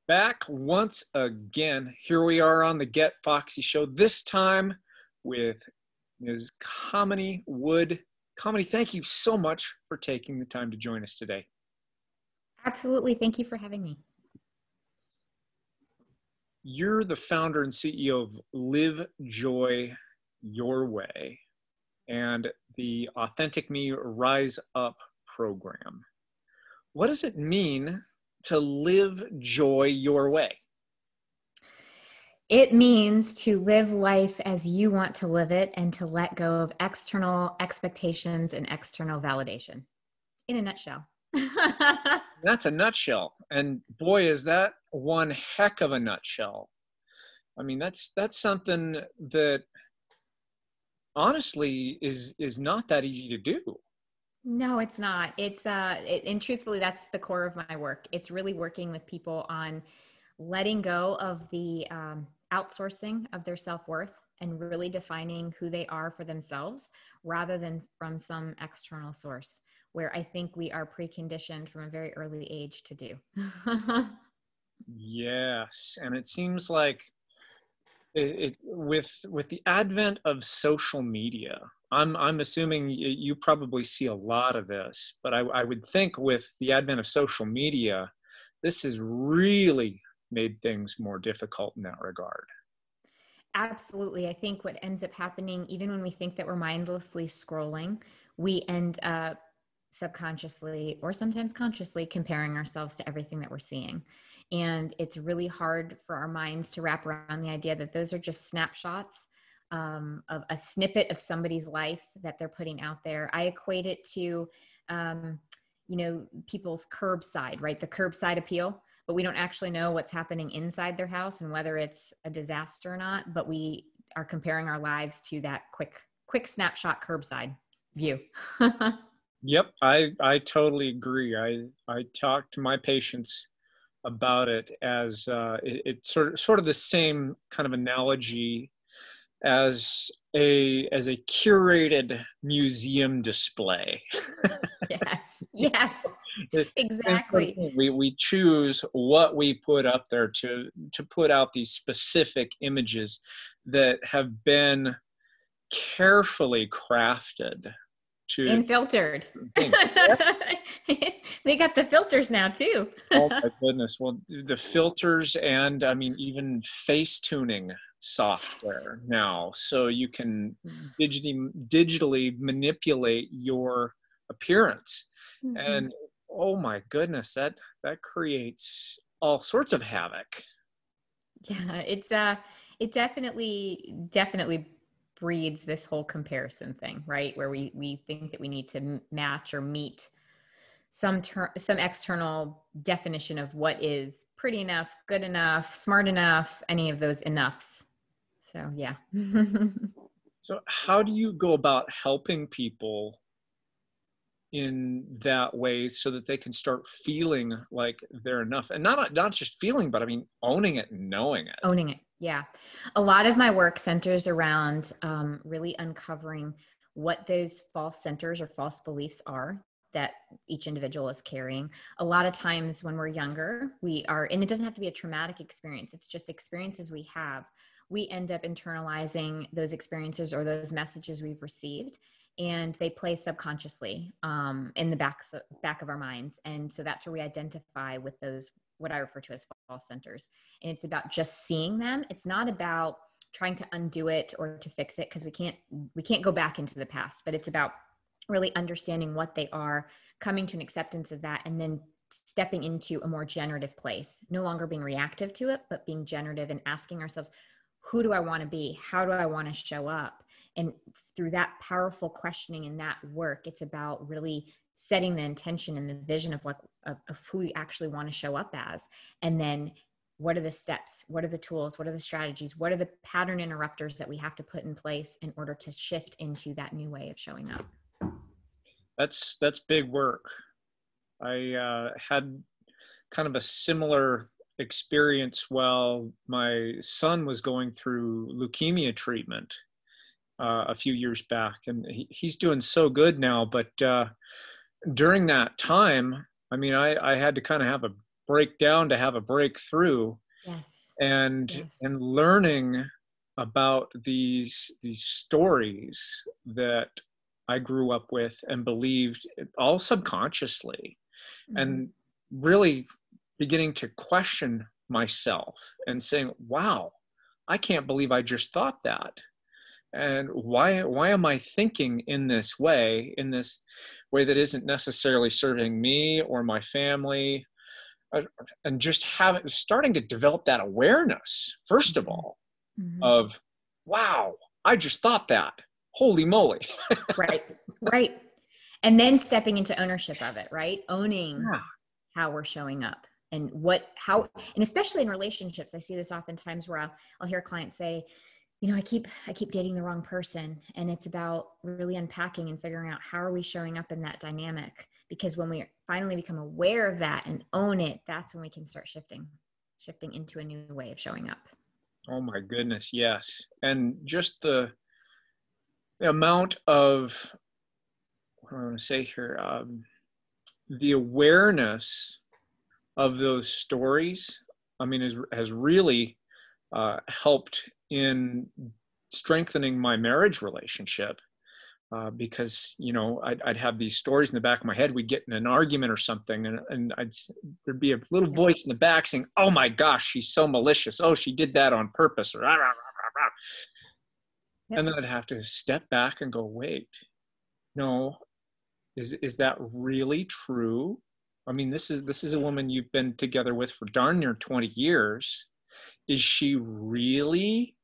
Back once again. Here we are on the Get Foxy show, this time with Ms. Kamini Wood. Kamini, thank you so much for taking the time to join us today. Absolutely. Thank you for having me. You're the founder and CEO of Live Joy Your Way and the AuthenticMe RiseUp program. What does it mean to live joy your way? It means to live life as you want to live it and to let go of external expectations and external validation. In a nutshell. That's a nutshell. And boy, is that one heck of a nutshell. I mean, that's something that honestly is not that easy to do. No, it's not. And truthfully, that's the core of my work. It's really working with people on letting go of the outsourcing of their self-worth and really defining who they are for themselves rather than from some external source where I think we are preconditioned from a very early age to do. Yes. And it seems like with the advent of social media, I'm assuming you probably see a lot of this, but I would think with the advent of social media, this has really made things more difficult in that regard. Absolutely. I think what ends up happening, even when we think that we're mindlessly scrolling, we end up subconsciously or sometimes consciously comparing ourselves to everything that we're seeing. And it's really hard for our minds to wrap around the idea that those are just snapshots of a snippet of somebody's life that they're putting out there. I equate it to, people's curbside, right? The curbside appeal, but we don't actually know what's happening inside their house and whether it's a disaster or not, but we are comparing our lives to that quick snapshot curbside view. Yep, I totally agree. I talk to my patients about it as it's sort of the same kind of analogy as a curated museum display. Yes, exactly. We choose what we put up there to put out these specific images that have been carefully crafted and filtered. They got the filters now too. Oh my goodness. Well, the filters and I mean, even face tuning software now. So you can digitally manipulate your appearance. Mm-hmm. And oh my goodness, that creates all sorts of havoc. Yeah, it definitely breeds this whole comparison thing, right? Where we think that we need to match or meet some external definition of what is pretty enough, good enough, smart enough, any of those enoughs. So, yeah. So how do you go about helping people in that way so that they can start feeling like they're enough, and not just feeling, but I mean, owning it and knowing it? Owning it. Yeah. A lot of my work centers around really uncovering what those false centers or false beliefs are that each individual is carrying. A lot of times when we're younger, and it doesn't have to be a traumatic experience. It's just experiences we have. We end up internalizing those experiences or those messages we've received, and they play subconsciously in the back of our minds. And so that's where we identify with those, what I refer to as false centers. And it's about just seeing them. It's not about trying to undo it or to fix it, because we can't go back into the past, but it's about really understanding what they are, coming to an acceptance of that, and then stepping into a more generative place, no longer being reactive to it, but being generative and asking ourselves, who do I want to be? How do I want to show up? And through that powerful questioning and that work, it's about really setting the intention and the vision of who we actually want to show up as. And then what are the steps? What are the tools? What are the strategies? What are the pattern interrupters that we have to put in place in order to shift into that new way of showing up? That's big work. I had kind of a similar experience while my son was going through leukemia treatment a few years back, and he's doing so good now. But during that time, I mean, I had to kind of have break down to have a breakthrough, Yes. and Yes. learning about these stories that I grew up with and believed all subconsciously, Mm-hmm. and really beginning to question myself and saying, wow, I can't believe I just thought that. And why am I thinking in this way that isn't necessarily serving me or my family? And just starting to develop that awareness, first of Mm-hmm. all, Mm-hmm. of, wow, I just thought that. Holy moly. Right. Right. And then stepping into ownership of it, right? Owning Yeah. how we're showing up and and especially in relationships, I see this oftentimes where I'll hear clients say, I keep dating the wrong person. And it's about really unpacking and figuring out how are we showing up in that dynamic? Because when we finally become aware of that and own it, that's when we can start shifting into a new way of showing up. Oh my goodness. Yes. And just the amount of, what do I want to say here? The awareness of those stories, I mean, has really helped in strengthening my marriage relationship. Because I'd have these stories in the back of my head. We'd get in an argument or something, and there'd be a little Yep. voice in the back saying, "Oh my gosh, she's so malicious. Oh, she did that on purpose." Or, rah, rah, rah, rah, rah. Yep. And then I'd have to step back and go, "Wait, no, is that really true? I mean, this is a woman you've been together with for darn near 20 years. Is she really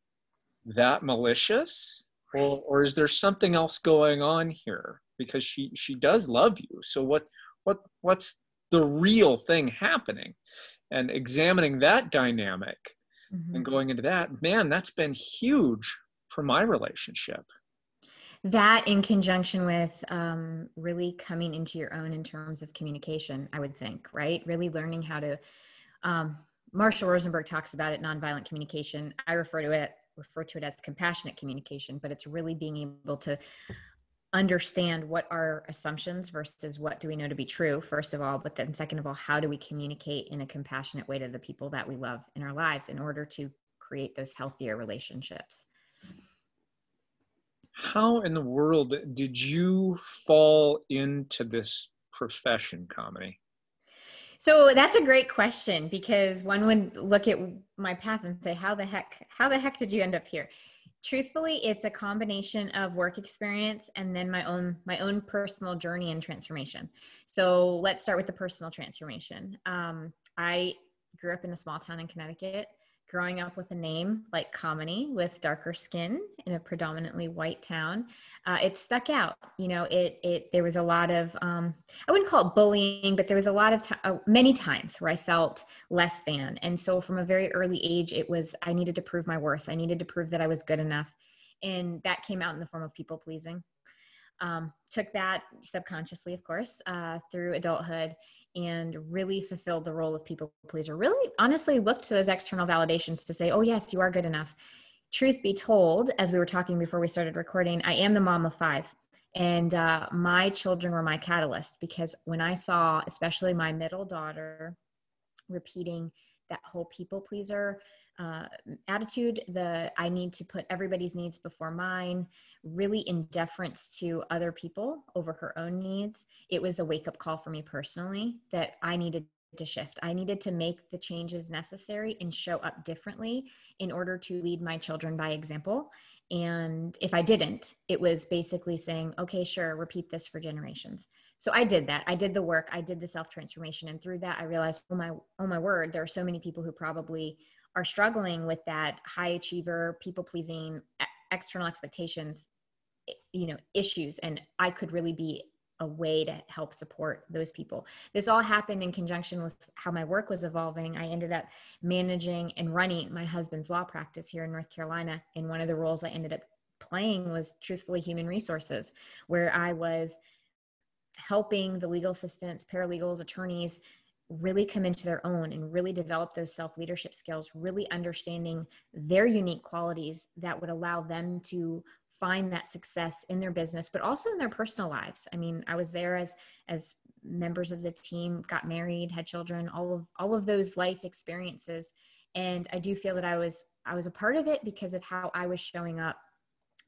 that malicious, or is there something else going on here? Because she does love you. So what's the real thing happening?" And examining that dynamic Mm-hmm. and going into that, man, that's been huge for my relationship. That in conjunction with really coming into your own in terms of communication, I would think, right? Really learning how to, um, Marshall Rosenberg talks about it, nonviolent communication. I refer to it as compassionate communication, but it's really being able to understand what are assumptions versus what do we know to be true, first of all, but then second of all, how do we communicate in a compassionate way to the people that we love in our lives in order to create those healthier relationships. How in the world did you fall into this profession, Kamini? So that's a great question, because one would look at my path and say, how the heck did you end up here? Truthfully, it's a combination of work experience and then my own personal journey and transformation. So let's start with the personal transformation. I grew up in a small town in Connecticut, growing up with a name like Kamini with darker skin in a predominantly white town. It stuck out. There was a lot of, I wouldn't call it bullying, but there was a lot of many times where I felt less than. And so from a very early age, I needed to prove my worth. I needed to prove that I was good enough. And that came out in the form of people pleasing. Took that subconsciously, of course, through adulthood, and really fulfilled the role of people pleaser. Really, honestly, looked to those external validations to say, oh, yes, you are good enough. Truth be told, as we were talking before we started recording, I am the mom of 5. And my children were my catalyst, because when I saw, especially my middle daughter, repeating that whole people pleaser attitude, I need to put everybody's needs before mine, really in deference to other people over her own needs, it was the wake up call for me personally that I needed to shift. I needed to make the changes necessary and show up differently in order to lead my children by example. And if I didn't, it was basically saying, okay, sure, repeat this for generations. So I did that. I did the work. I did the self-transformation. And through that, I realized, oh my word, there are so many people who probably are struggling with that high achiever, people pleasing, external expectations, issues. And I could really be a way to help support those people. This all happened in conjunction with how my work was evolving. I ended up managing and running my husband's law practice here in North Carolina. And one of the roles I ended up playing was truthfully human resources, where I was helping the legal assistants, paralegals, attorneys really come into their own and really develop those self-leadership skills, really understanding their unique qualities that would allow them to find that success in their business, but also in their personal lives. I mean, I was there as members of the team got married, had children, all of those life experiences. And I do feel that I was a part of it because of how I was showing up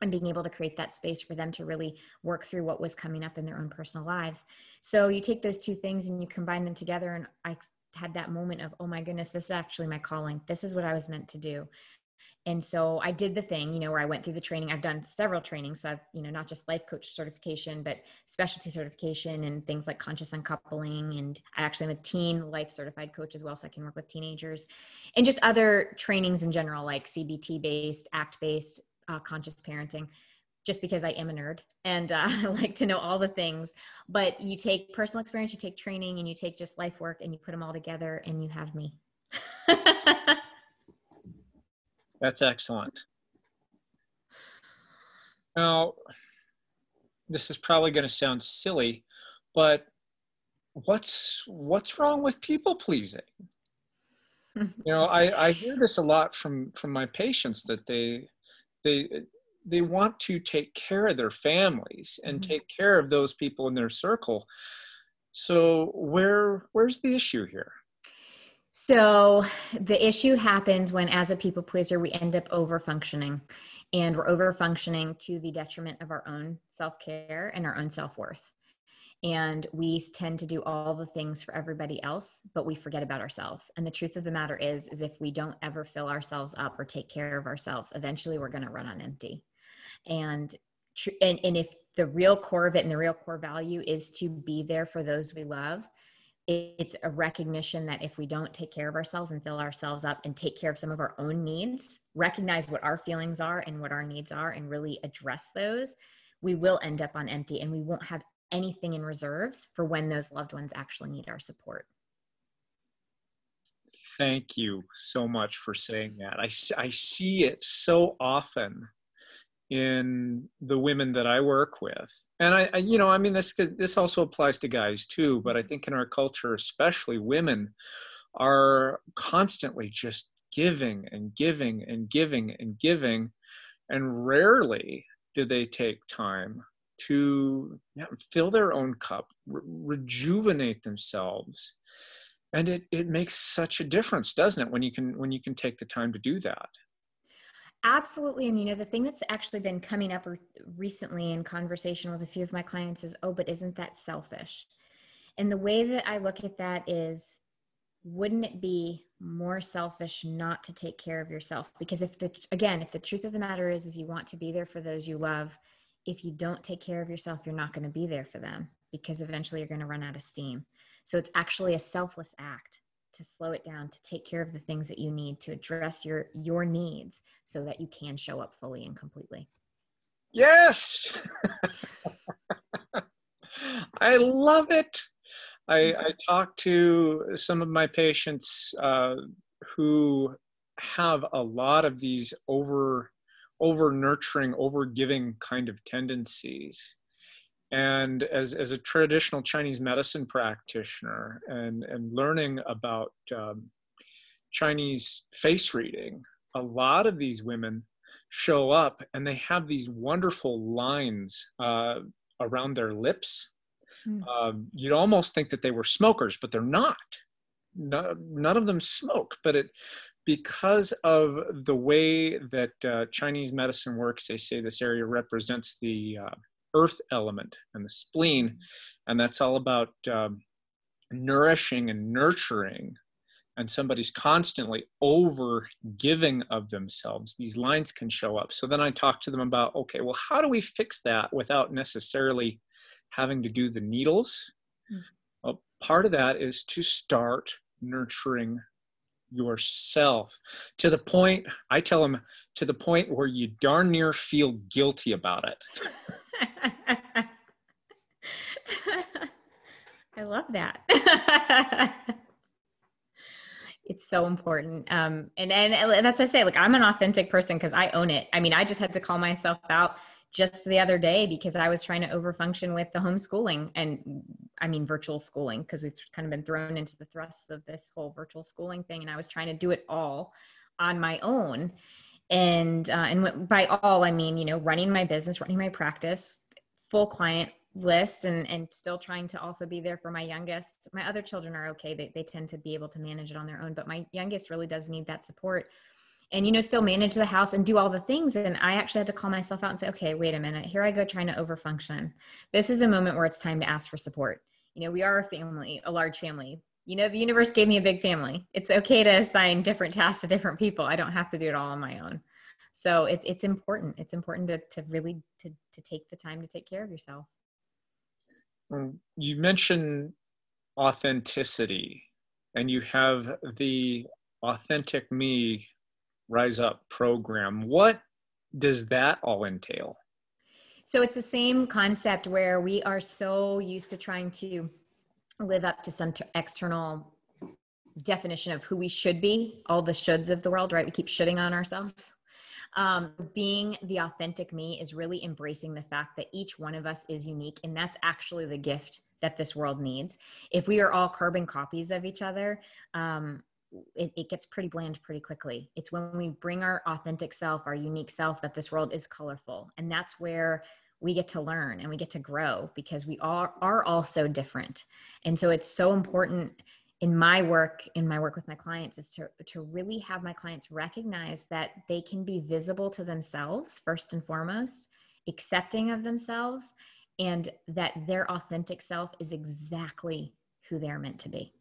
and being able to create that space for them to really work through what was coming up in their own personal lives. So you take those two things and you combine them together. And I had that moment of, oh my goodness, this is actually my calling. This is what I was meant to do. And so I did the thing, you know, where I went through the training. I've done several trainings. So I've, you know, not just life coach certification, but specialty certification and things like conscious uncoupling. And I actually am a teen life certified coach as well. So I can work with teenagers and just other trainings in general, like CBT based, ACT based, conscious parenting, just because I am a nerd and I like to know all the things. But you take personal experience, you take training, and you take just life work, and you put them all together, and you have me. That's excellent. Now, this is probably going to sound silly, but what's wrong with people pleasing? You know, I hear this a lot from my patients, that they want to take care of their families and take care of those people in their circle. So where's the issue here? So the issue happens when, as a people pleaser, we end up over functioning, and we're over functioning to the detriment of our own self-care and our own self-worth. And we tend to do all the things for everybody else, but we forget about ourselves. And the truth of the matter is if we don't ever fill ourselves up or take care of ourselves, eventually we're going to run on empty. And if the real core of it and the real core value is to be there for those we love, it's a recognition that if we don't take care of ourselves and fill ourselves up and take care of some of our own needs, recognize what our feelings are and what our needs are, and really address those, we will end up on empty, and we won't have anything in reserves for when those loved ones actually need our support. Thank you so much for saying that. I see it so often in the women that I work with. And I you know, I mean, this also applies to guys too, but I think in our culture, especially, women are constantly just giving and giving and giving and giving. And rarely do they take time to fill their own cup, rejuvenate themselves. And it makes such a difference, doesn't it, when you can take the time to do that? Absolutely. And, you know, the thing that's actually been coming up recently in conversation with a few of my clients is, oh, but isn't that selfish? And the way that I look at that is, wouldn't it be more selfish not to take care of yourself? Because if the truth of the matter is you want to be there for those you love, if you don't take care of yourself, you're not going to be there for them, because eventually you're going to run out of steam. So it's actually a selfless act to slow it down, to take care of the things that you need, to address your needs so that you can show up fully and completely. Yes. I love it. I talk to some of my patients who have a lot of these over nurturing, over giving kind of tendencies. And as a traditional Chinese medicine practitioner and learning about Chinese face reading, a lot of these women show up and they have these wonderful lines around their lips. You'd almost think that they were smokers, but they're not. None of them smoke, but because of the way that Chinese medicine works, they say this area represents the earth element and the spleen, and that's all about nourishing and nurturing. And somebody's constantly over giving of themselves, these lines can show up. So then I talk to them about, okay, well, how do we fix that without necessarily having to do the needles? Well, part of that is to start nurturing yourself to the point, I tell them, to the point where you darn near feel guilty about it. I love that. It's so important. And that's what I say, like, I'm an authentic person because I own it. I mean, I just had to call myself out just the other day because I was trying to overfunction with the homeschooling, and I mean, virtual schooling, because we've kind of been thrown into the thrusts of this whole virtual schooling thing. And I was trying to do it all on my own. And by all, I mean, you know, running my business, running my practice, full client list and still trying to also be there for my youngest. My other children are okay. They tend to be able to manage it on their own, but my youngest really does need that support. And, still manage the house and do all the things. And I actually had to call myself out and say, okay, wait a minute. Here I go trying to overfunction. This is a moment where it's time to ask for support. We are a family, a large family. The universe gave me a big family. It's okay to assign different tasks to different people. I don't have to do it all on my own. So it's important. It's important to really take the time to take care of yourself. You mentioned authenticity, and you have the AuthenticMe RiseUp program. What does that all entail? So it's the same concept where we are so used to trying to live up to some external definition of who we should be, all the shoulds of the world, right? We keep shoulding on ourselves. Being the authentic me is really embracing the fact that each one of us is unique. And that's actually the gift that this world needs. If we are all carbon copies of each other, it gets pretty bland pretty quickly. It's when we bring our authentic self, our unique self, that this world is colorful. And that's where we get to learn and we get to grow, because we are all so different. And so it's so important in my work with my clients is to really have my clients recognize that they can be visible to themselves first and foremost, accepting of themselves, and that their authentic self is exactly who they're meant to be.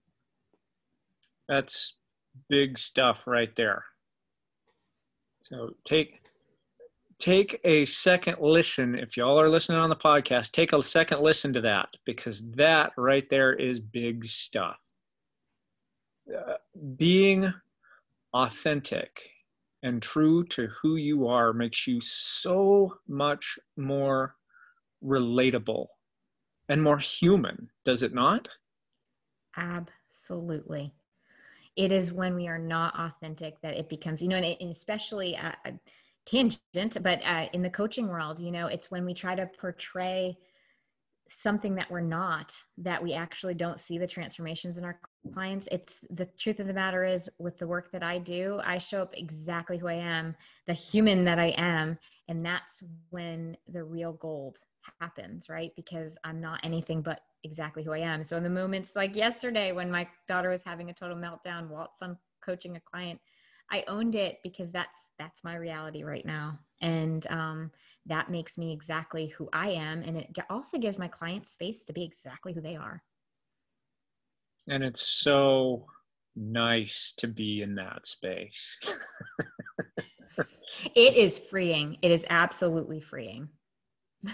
That's big stuff right there. So take a second listen. If y'all are listening on the podcast, take a second listen to that, because that right there is big stuff. Being authentic and true to who you are makes you so much more relatable and more human, does it not? Absolutely. It is when we are not authentic that it becomes, and especially a tangent, but in the coaching world, it's when we try to portray something that we're not, that we actually don't see the transformations in our clients. It's the truth of the matter is, with the work that I do, I show up exactly who I am, the human that I am. And that's when the real gold happens, right? Because I'm not anything but exactly who I am. So in the moments like yesterday, when my daughter was having a total meltdown whilst I'm coaching a client, I owned it, because that's my reality right now. And that makes me exactly who I am. And it also gives my clients space to be exactly who they are. And it's so nice to be in that space. It is freeing. It is absolutely freeing.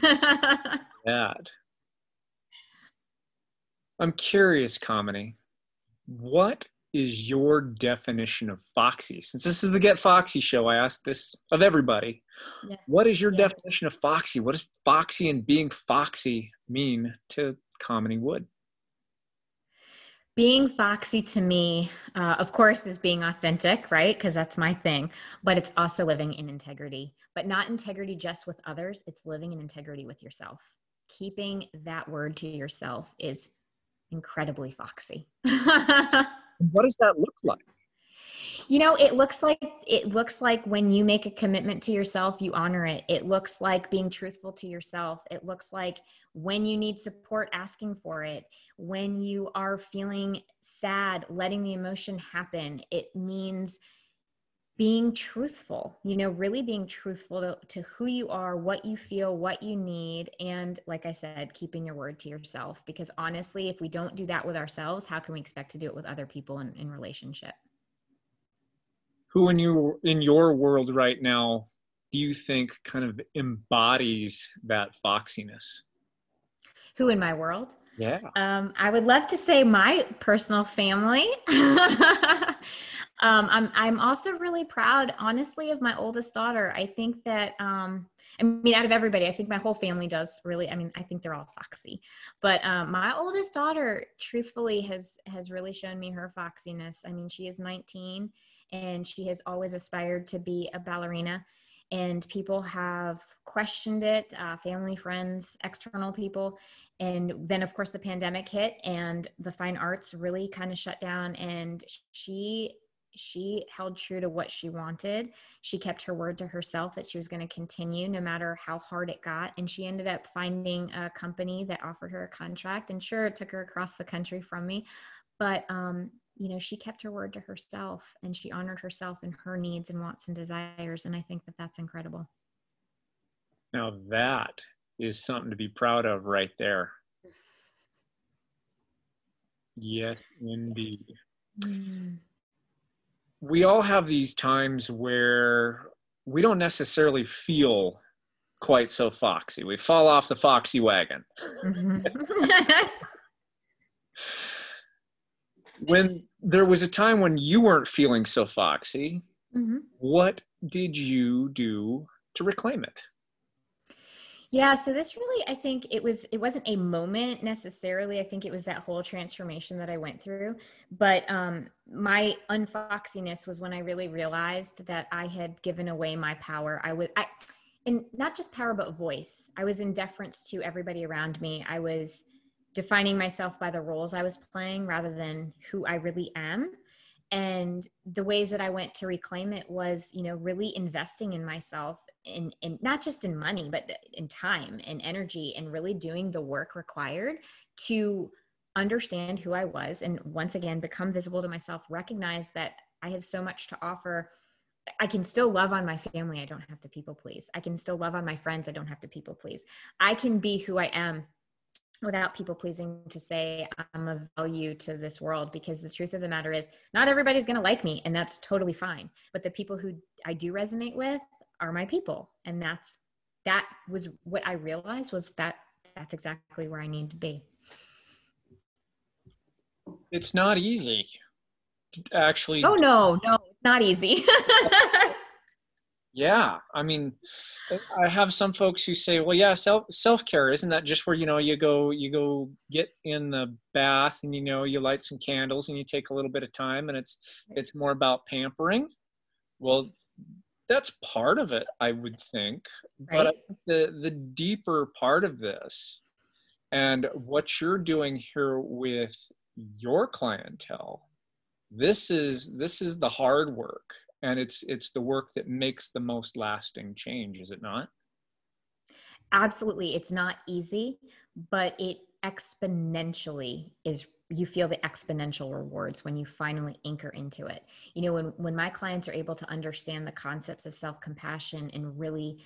That. I'm curious, Kamini, what is your definition of Foxy? Since this is the Get Foxy show, I ask this of everybody. Yeah. What is your definition of Foxy? What does Foxy and being Foxy mean to Kamini Wood? Being Foxy to me, of course, is being authentic, right? Because that's my thing. But it's also living in integrity, but not integrity just with others. It's living in integrity with yourself. Keeping that word to yourself is incredibly Foxy. What does that look like? It looks like when you make a commitment to yourself, you honor it. It looks like being truthful to yourself. It looks like when you need support, asking for it. When you are feeling sad, letting the emotion happen. It means being truthful, really being truthful to who you are, what you feel, what you need. And like I said, keeping your word to yourself, because honestly, if we don't do that with ourselves, how can we expect to do it with other people in relationship? Who in your world right now do you think kind of embodies that foxiness? Who in my world? Yeah. I would love to say my personal family. I'm also really proud, honestly, of my oldest daughter. I think that, out of everybody, I think my whole family does really, I think they're all foxy, but my oldest daughter, truthfully, has really shown me her foxiness. She is 19 and she has always aspired to be a ballerina. And people have questioned it, family, friends, external people. And then, of course, the pandemic hit and the fine arts really kind of shut down. And she she held true to what she wanted. She kept her word to herself that she was going to continue no matter how hard it got. And she ended up finding a company that offered her a contract. And sure, it took her across the country from me, but you know, she kept her word to herself, and she honored herself and her needs and wants and desires. And I think that that's incredible. Now that is something to be proud of right there. Yes, indeed. We all have these times where we don't necessarily feel quite so foxy. We fall off the foxy wagon. When there was a time when you weren't feeling so foxy, what did you do to reclaim it? Yeah, so this really, I think it wasn't a moment necessarily. I think it was that whole transformation that I went through. But my unfoxiness was when I really realized that I had given away my power. And not just power, but voice. I was in deference to everybody around me. I was defining myself by the roles I was playing rather than who I really am. And the ways that I went to reclaim it was, you know, really investing in myself, in not just in money, but in time and energy, and really doing the work required to understand who I was. And once again, become visible to myself, recognize that I have so much to offer. I can still love on my family. I don't have to people please. I can still love on my friends. I don't have to people please. I can be who I am without people pleasing to say I'm of value to this world, because the truth of the matter is not everybody's going to like me, and that's totally fine. But the people who I do resonate with are my people. And that was what I realized, was that's exactly where I need to be. It's not easy, actually. Oh, no, it's not easy. Yeah. I mean, I have some folks who say, well, yeah, self-care, isn't that just where, you know, you go get in the bath and, you know, you light some candles and you take a little bit of time and it's more about pampering. Well, that's part of it, I would think. Right? But the deeper part of this, and what you're doing here with your clientele, this is the hard work, and it's the work that makes the most lasting change, is it not? Absolutely. It's not easy, but it exponentially is, you feel the exponential rewards when you finally anchor into it. You know, when my clients are able to understand the concepts of self-compassion and really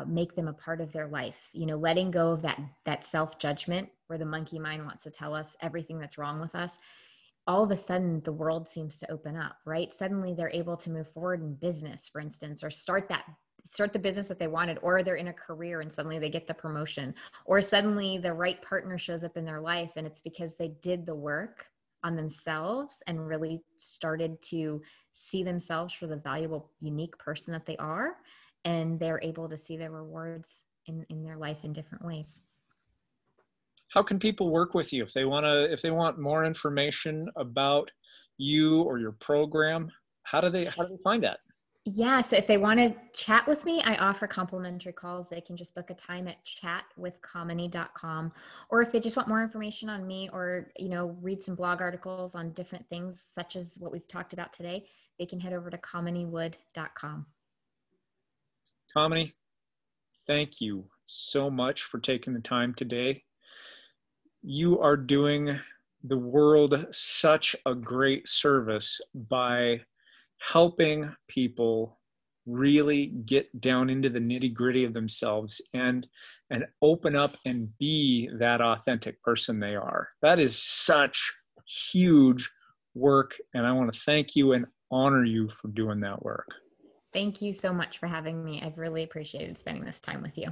make them a part of their life, you know, letting go of that self-judgment where the monkey mind wants to tell us everything that's wrong with us, all of a sudden the world seems to open up, right? Suddenly they're able to move forward in business, for instance, or start the business that they wanted, or they're in a career and suddenly they get the promotion, or suddenly the right partner shows up in their life. And it's because they did the work on themselves and really started to see themselves for the valuable, unique person that they are. And they're able to see their rewards in their life in different ways. How can people work with you if they want more information about you or your program? How do they find that? Yeah, so if they want to chat with me, I offer complimentary calls. They can just book a time at chatwithkamini.com. Or if they just want more information on me, or, you know, read some blog articles on different things such as what we've talked about today, they can head over to kaminiwood.com. Kamini, thank you so much for taking the time today. You are doing the world such a great service by helping people really get down into the nitty-gritty of themselves and open up and be that authentic person they are. That is such huge work, and I want to thank you and honor you for doing that work. Thank you so much for having me. I've really appreciated spending this time with you.